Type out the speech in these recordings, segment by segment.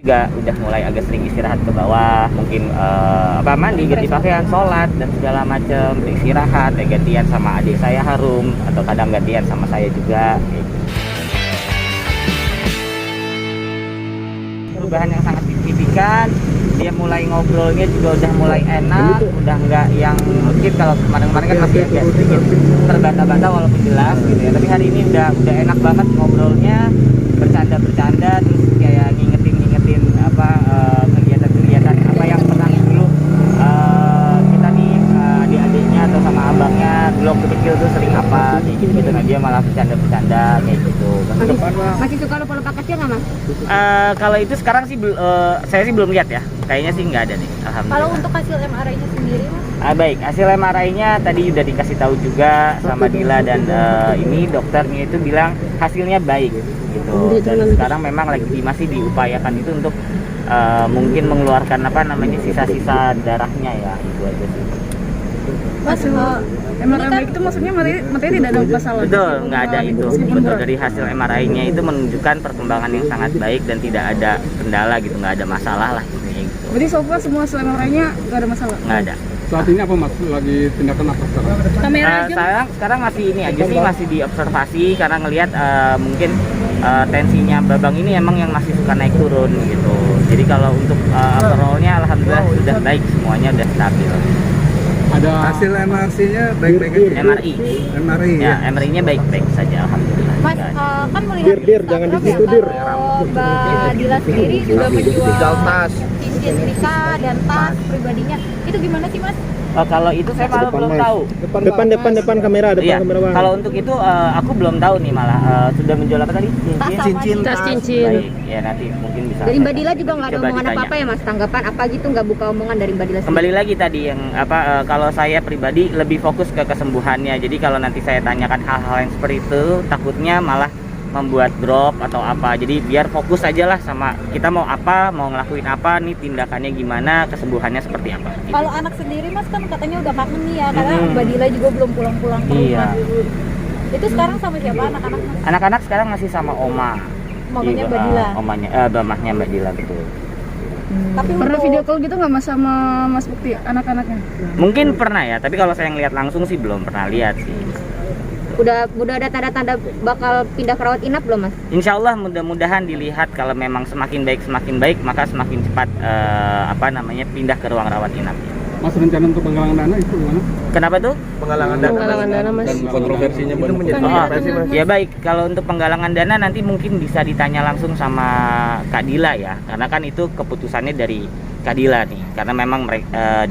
juga udah mulai agak sering istirahat ke bawah, mungkin mandi, ganti pakaian, sholat dan segala macam, istirahat, gantian sama adik saya Harum atau kadang gantian sama saya juga. Perubahan yang sangat signifikan, dia mulai ngobrolnya juga udah mulai enak, udah nggak yang mungkin kalau kemarin-kemarin kan masih agak sedikit terbata-bata walaupun jelas gitu ya, tapi hari ini udah enak banget ngobrolnya, bercanda-bercanda, terus kayak ngingetin kegiatan-kegiatan apa yang pernah dulu kita nih adik-adiknya atau sama abangnya dulu waktu kecil tuh sering apa kayak gitu. Nah dia malah bercanda-bercanda kayak gitu. Masih suka lupa-lupa kecil nggak mas? Kalau itu sekarang sih saya sih belum lihat ya, kayaknya sih nggak ada nih, alhamdulillah. Kalau untuk hasil MRI-nya sendiri mas? Baik, hasil MRI-nya tadi udah dikasih tahu juga sama Dila dan ini dokternya itu bilang hasilnya baik gitu. Dan sekarang memang masih diupayakan itu untuk mungkin mengeluarkan sisa-sisa darahnya ya, itu aja sih. Mas, MRI itu maksudnya matanya tidak ada masalah? Betul, nggak ada itu. Betul, dari hasil MRI-nya itu menunjukkan perkembangan yang sangat baik dan tidak ada kendala gitu, nggak ada masalah lah gitu. Berarti so far semua hasil MRI-nya nggak ada masalah? Nggak ada. Saat ini apa mas? Lagi tindakan apa sekarang? Kamera aja? Sekarang masih ini aja sih, masih diobservasi karena ngelihat mungkin tensinya Babang ini emang yang masih suka naik turun gitu. Jadi kalau untuk overall-nya alhamdulillah sudah baik, semuanya udah stabil. Ada Hasil MRC-nya baik-baik aja. MRI Ya, MRI-nya baik-baik saja alhamdulillah. Mas, kan melihat Dir, jangan di situ, Dir. kalau Mbak Dila sendiri sudah menjual cincin nikah dan tas pribadinya, itu gimana sih mas? Kalau itu saya malah belum tahu. Depan kamera, Iya. Kalau untuk itu aku belum tahu nih malah sudah menjual apa tadi? Cincin. Baik, ya nanti mungkin bisa. Dari Mbak Dila juga nggak ada coba omongan ditanya. apa-apa ya mas? Tanggapan apa gitu nggak buka omongan dari Mbak Dila sendiri? Kembali lagi tadi yang kalau saya pribadi lebih fokus ke kesembuhannya. Jadi kalau nanti saya tanyakan hal-hal yang seperti itu, takutnya malah membuat drop atau apa. Jadi biar fokus aja lah sama kita mau apa, mau ngelakuin apa nih, tindakannya gimana, kesembuhannya seperti apa. Gitu. Kalau anak sendiri mas kan katanya udah kangen nih ya, karena Mbak Dila juga belum pulang-pulang ke Iya. rumah. Itu sekarang sama siapa anak-anak mas? Anak-anak sekarang masih sama oma. Mamanya Mbak Iya, Dila. Mamahnya Mbak Dila betul. Tapi Pernah untuk- video call gitu nggak mas sama Mas Bukti anak-anaknya? Mungkin pernah ya, tapi kalau saya ngeliat langsung sih belum pernah lihat sih. udah ada tanda-tanda bakal pindah ke rawat inap belum mas? Insya Allah mudah-mudahan dilihat kalau memang semakin baik maka semakin cepat pindah ke ruang rawat inap. mas rencana untuk penggalangan dana itu gimana? Kenapa tuh? Penggalangan dana mas. Dan kontroversinya itu menjadi kontroversi mas. Ya baik, kalau untuk penggalangan dana nanti mungkin bisa ditanya langsung sama Kak Dila ya, karena kan itu keputusannya dari Kak Dila nih, karena memang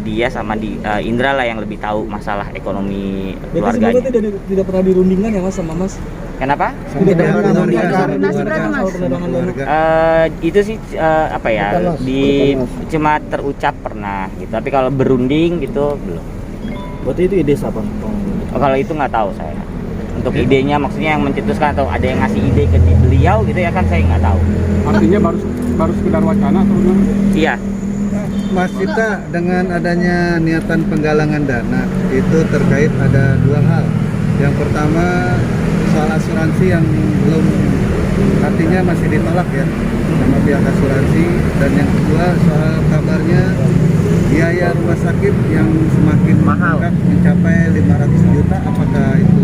dia sama Indra lah yang lebih tahu masalah ekonomi keluarganya. Tidak pernah dirundingkan ya mas sama mas? Kenapa? Tidak pernah Lunasi berarti mas? Itu sih cuma terucap pernah gitu, tapi kalau berunding gitu belum. Berarti itu ide siapa? Kalau itu nggak tahu saya. Untuk idenya maksudnya yang mencetuskan atau ada yang ngasih ide ke beliau gitu ya kan, saya nggak tahu. Artinya baru sekedar wacana atau gimana? Iya. Mas Cita, dengan adanya niatan penggalangan dana itu terkait ada dua hal. Yang pertama soal asuransi yang belum, artinya masih ditolak ya sama pihak asuransi, dan yang kedua soal kabarnya biaya rumah sakit yang semakin mahal mencapai 500 juta, apakah itu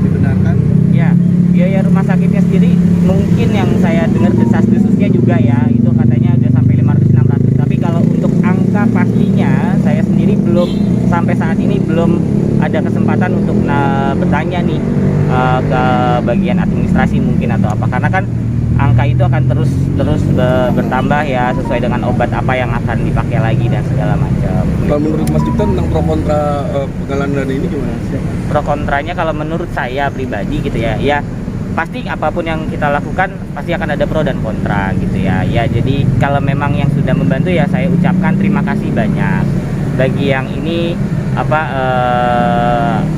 dibenarkan? Ya, biaya rumah sakitnya sendiri mungkin yang saya dengar desas-desusnya juga ya, itu katanya udah sampai 500-600. Tapi kalau untuk angka pastinya saya sendiri belum, sampai saat ini belum ada kesempatan untuk bertanya nih ke bagian administrasi mungkin atau apa, karena kan angka itu akan terus bertambah ya, sesuai dengan obat apa yang akan dipakai lagi dan segala macam. Kalau menurut Mas Cipta tentang pro kontra penggalangan dana ini gimana? Pro kontranya kalau menurut saya pribadi gitu ya pasti apapun yang kita lakukan pasti akan ada pro dan kontra gitu ya. Jadi kalau memang yang sudah membantu ya saya ucapkan terima kasih banyak. Bagi yang ini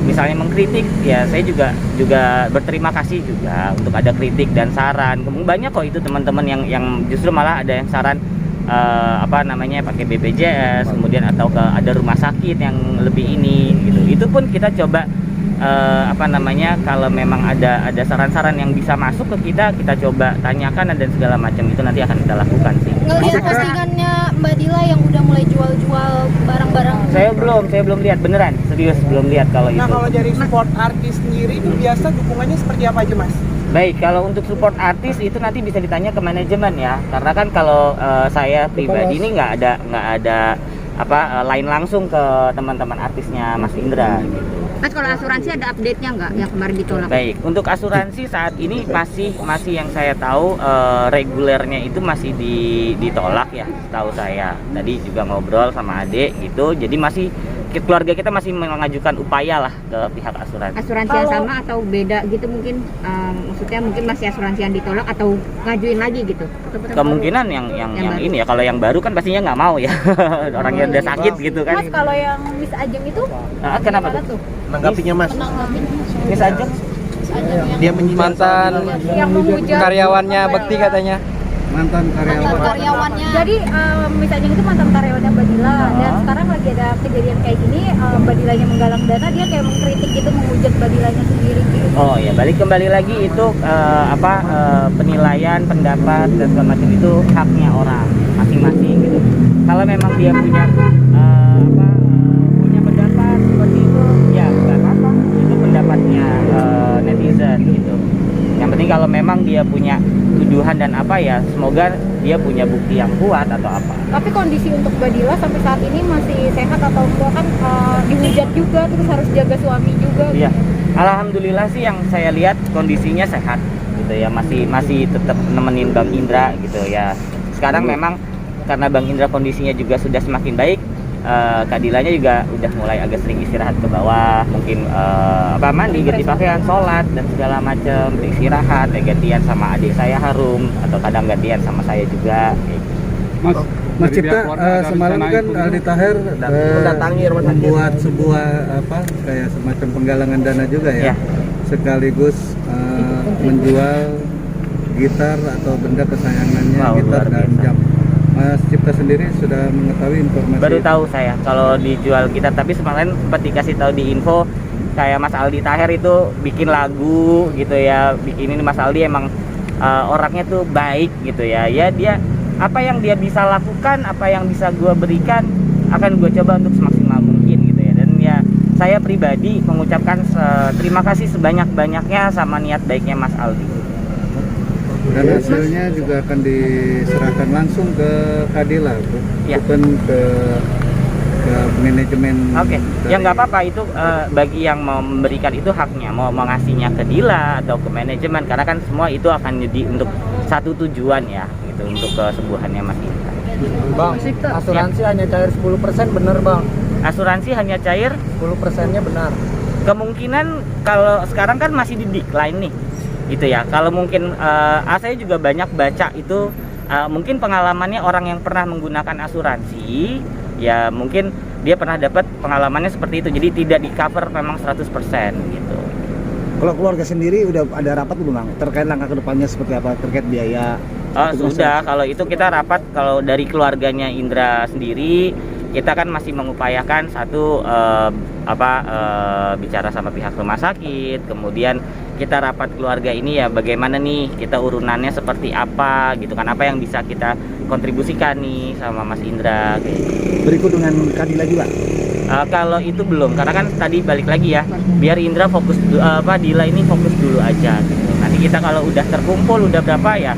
misalnya mengkritik ya, saya juga berterima kasih juga untuk ada kritik dan saran. Banyak kok itu teman-teman yang justru malah ada yang saran pakai BPJS, kemudian atau ada rumah sakit yang lebih ini gitu. Itu pun kita coba kalau memang ada saran-saran yang bisa masuk ke kita coba tanyakan dan segala macam, itu nanti akan kita lakukan sih. Nggak postingannya Mbak Dila yang udah mulai jual-jual barang-barang? Saya belum lihat beneran, serius belum lihat kalau itu. Nah, kalau dari support artis sendiri itu biasa dukungannya seperti apa aja, Mas? Baik, kalau untuk support artis itu nanti bisa ditanya ke manajemen ya. Karena kan kalau saya pribadi ini nggak ada line langsung ke teman-teman artisnya Mas Indra gitu. Mas, kalau asuransi ada update-nya nggak yang kemarin ditolak? Baik, untuk asuransi saat ini masih yang saya tahu regulernya itu masih ditolak ya, tahu saya. Tadi juga ngobrol sama adik gitu, jadi masih keluarga kita masih mengajukan upaya lah ke pihak asuransi. Asuransi yang sama atau beda gitu mungkin? Maksudnya mungkin masih asuransi yang ditolak atau ngajuin lagi gitu? Kemungkinan yang ini ya, kalau yang baru kan pastinya nggak mau ya. Orang yang udah sakit gitu kan. Mas, kalau yang Miss Ajeng itu Kenapa gimana tuh? Menanggapinya Mas. Miss Ajeng? Dia mantan yang menghujat karyawannya Bekti katanya. Mantan karyawannya. Jadi Miss Ajeng itu mantan karyawannya Mbak Dila, dan sekarang lagi ada kejadian kayak gini, Mbak Dilanya menggalang dana, dia kayak mengkritik gitu, menghujat Mbak Dilanya sendiri gitu. Oh ya, balik kembali lagi itu penilaian, pendapat dan segala macam itu haknya orang masing-masing gitu. Kalau memang dia punya punya pendapat seperti itu, ya nggak apa-apa, itu pendapatnya netizen gitu. Yang penting kalau memang dia punya tuduhan dan semoga dia punya bukti yang kuat atau apa. Tapi kondisi untuk Mbak Dila sampai saat ini masih sehat atau enggak, kan dihujat juga, terus harus jaga suami juga. Iya, alhamdulillah sih yang saya lihat kondisinya sehat gitu ya, masih tetap nemenin Bang Indra gitu ya. Sekarang memang karena Bang Indra kondisinya juga sudah semakin baik, Kak Dilanya juga udah mulai agak sering istirahat ke bawah, mungkin mandi, ganti pakaian, sholat dan segala macam, istirahat, gantian sama adik saya Harum atau kadang gantian sama saya juga. Mas Cipta, semalam kan Aldi Taher membuat sebuah kayak semacam penggalangan dana juga ya, sekaligus menjual gitar atau benda kesayangannya, gitar dan jam. Mas Cipta sendiri sudah mengetahui informasi? Baru tahu saya kalau dijual gitar, tapi kemarin sempat dikasih tahu di info kayak Mas Aldi Taher itu bikin lagu gitu ya, bikin ini. Mas Aldi emang orangnya tuh baik gitu ya, dia apa yang dia bisa lakukan, apa yang bisa gue berikan akan gue coba untuk semaksimal mungkin gitu ya. Dan ya saya pribadi mengucapkan terima kasih sebanyak-banyaknya sama niat baiknya Mas Aldi. Dan hasilnya juga akan diserahkan langsung ke Kadila, bukan ke manajemen. Oke, ya nggak apa-apa itu, bagi yang mau memberikan itu haknya, mau ngasihnya ke Dila atau ke manajemen, karena kan semua itu akan jadi untuk satu tujuan ya, gitu, untuk kesembuhannya Mas Indra. Bang, asuransi hanya cair 10% bener Bang? Asuransi hanya cair 10%-nya benar. Kemungkinan kalau sekarang kan masih di decline nih, gitu ya. Kalau mungkin saya juga banyak baca itu, mungkin pengalamannya orang yang pernah menggunakan asuransi, ya mungkin dia pernah dapat pengalamannya seperti itu, jadi tidak di cover memang 100% gitu. Kalau keluarga sendiri udah ada rapat belum Bang? Terkait langkah kedepannya seperti apa? Terkait biaya? Sudah, kalau itu kita rapat. Kalau dari keluarganya Indra sendiri, kita kan masih mengupayakan satu bicara sama pihak rumah sakit, kemudian kita rapat keluarga ini ya bagaimana nih kita urunannya seperti apa gitu kan, apa yang bisa kita kontribusikan nih sama Mas Indra gitu. Berikut dengan Kadila juga? Kalau itu belum, karena kan tadi balik lagi ya, biar Indra fokus Dila ini fokus dulu aja gitu. Nanti kita kalau udah terkumpul udah berapa ya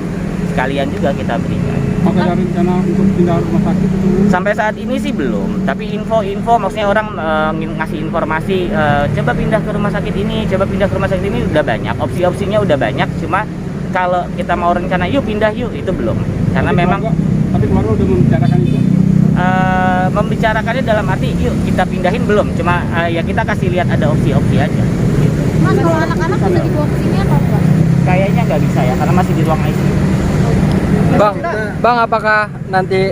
sekalian juga kita berikan. Oke, ada rencana untuk pindah rumah sakit itu? Sampai saat ini sih belum, tapi info maksudnya orang ngasih informasi, coba pindah ke rumah sakit ini, coba pindah ke rumah sakit ini, udah banyak, opsi-opsinya udah banyak, cuma kalau kita mau rencana yuk pindah yuk, itu belum, karena Tapi keluarga udah membicarakan itu? Membicarakannya dalam arti yuk kita pindahin belum, cuma ya kita kasih lihat ada opsi-opsi aja gitu. Mas, kalau anak-anak bisa dibawa ke sini atau enggak? Kayaknya nggak bisa ya, karena masih di ruang ICU. Bang, apakah nanti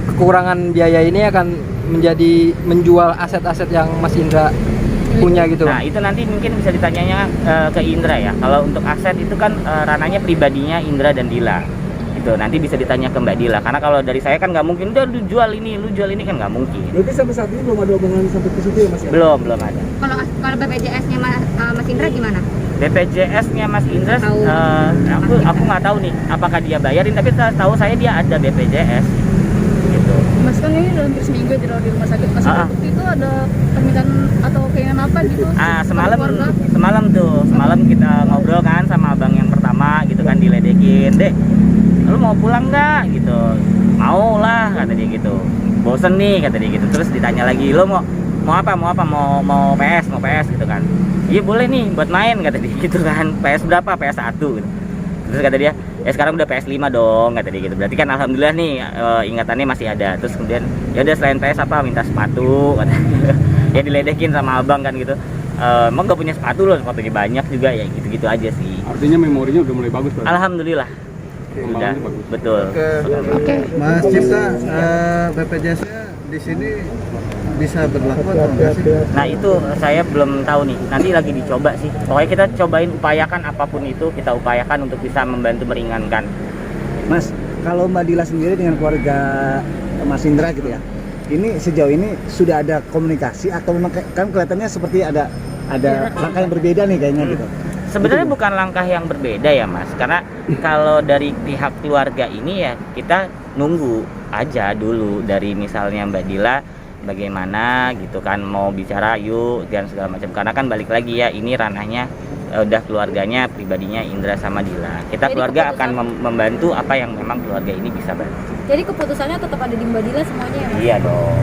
kekurangan biaya ini akan menjadi menjual aset-aset yang Mas Indra punya gitu? Nah, itu nanti mungkin bisa ditanyanya ke Indra ya. Kalau untuk aset itu kan ranahnya pribadinya Indra dan Dila. Itu nanti bisa ditanya ke Mbak Dila. Karena kalau dari saya kan nggak mungkin udah lu jual ini kan nggak mungkin. Berarti sampai saat ini belum ada hubungan sampai ke situ ya Mas? Belum ada. Kalau BPJS-nya Mas Indra gimana? BPJS-nya Mas Indra, aku nggak tahu nih apakah dia bayarin, tapi tahu saya dia ada BPJS. kan ini udah hampir seminggu dirawat di rumah sakit. Pas waktu itu ada permintaan atau keinginan apa gitu? Semalam keluarga? semalam kita ngobrol kan sama abang yang pertama gitu kan, diledekin, "Dek, lu mau pulang nggak?" gitu. "Mau lah," kata dia gitu. "Bosen nih," kata dia gitu. Terus ditanya lagi, "Lu mau apa mau PS gitu kan. "Iya boleh nih buat main," kata dia gitu kan. "PS berapa?" "PS1 gitu. Terus kata dia, "Ya sekarang udah PS5 dong," kata dia gitu. Berarti kan alhamdulillah nih ingatannya masih ada. Terus kemudian ya udah selain PS apa, minta sepatu kata dia. Ya diledekin sama abang kan gitu. Emang gak punya sepatu loh, sepatunya banyak juga, ya gitu-gitu aja sih. Artinya memorinya udah mulai bagus, Pak. Alhamdulillah. Udah, Kembangannya bagus. betul. Oke. Mas Cipta, BPJS-nya di sini bisa berlaku atau enggak sih? Nah itu saya belum tahu nih, nanti lagi dicoba sih. Pokoknya kita cobain, upayakan apapun itu, kita upayakan untuk bisa membantu meringankan. Mas, kalau Mbak Dila sendiri dengan keluarga Mas Indra gitu ya, ini sejauh ini sudah ada komunikasi atau memang kan kelihatannya seperti ada langkah yang berbeda nih kayaknya gitu? Sebenarnya bukan langkah yang berbeda ya Mas, karena kalau dari pihak keluarga ini ya kita nunggu aja dulu dari misalnya Mbak Dila bagaimana gitu kan, mau bicara yuk dan segala macam, karena kan balik lagi ya ini ranahnya udah keluarganya pribadinya Indra sama Dila. Kita Jadi keluarga akan keputusan- membantu apa yang memang keluarga ini bisa bantu. Jadi keputusannya tetap ada di Mbak Dila semuanya ya Mas? Iya dong.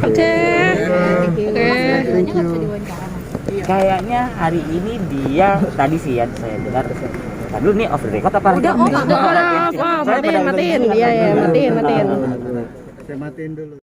Oke. Mbak Dilanya nggak bisa diwawancara Mas? Kayaknya hari ini dia tadi sih ya saya dengar. Dulu nih off the record apa? Udah, record? udah. Matiin. Iya, matiin. Saya matiin dulu.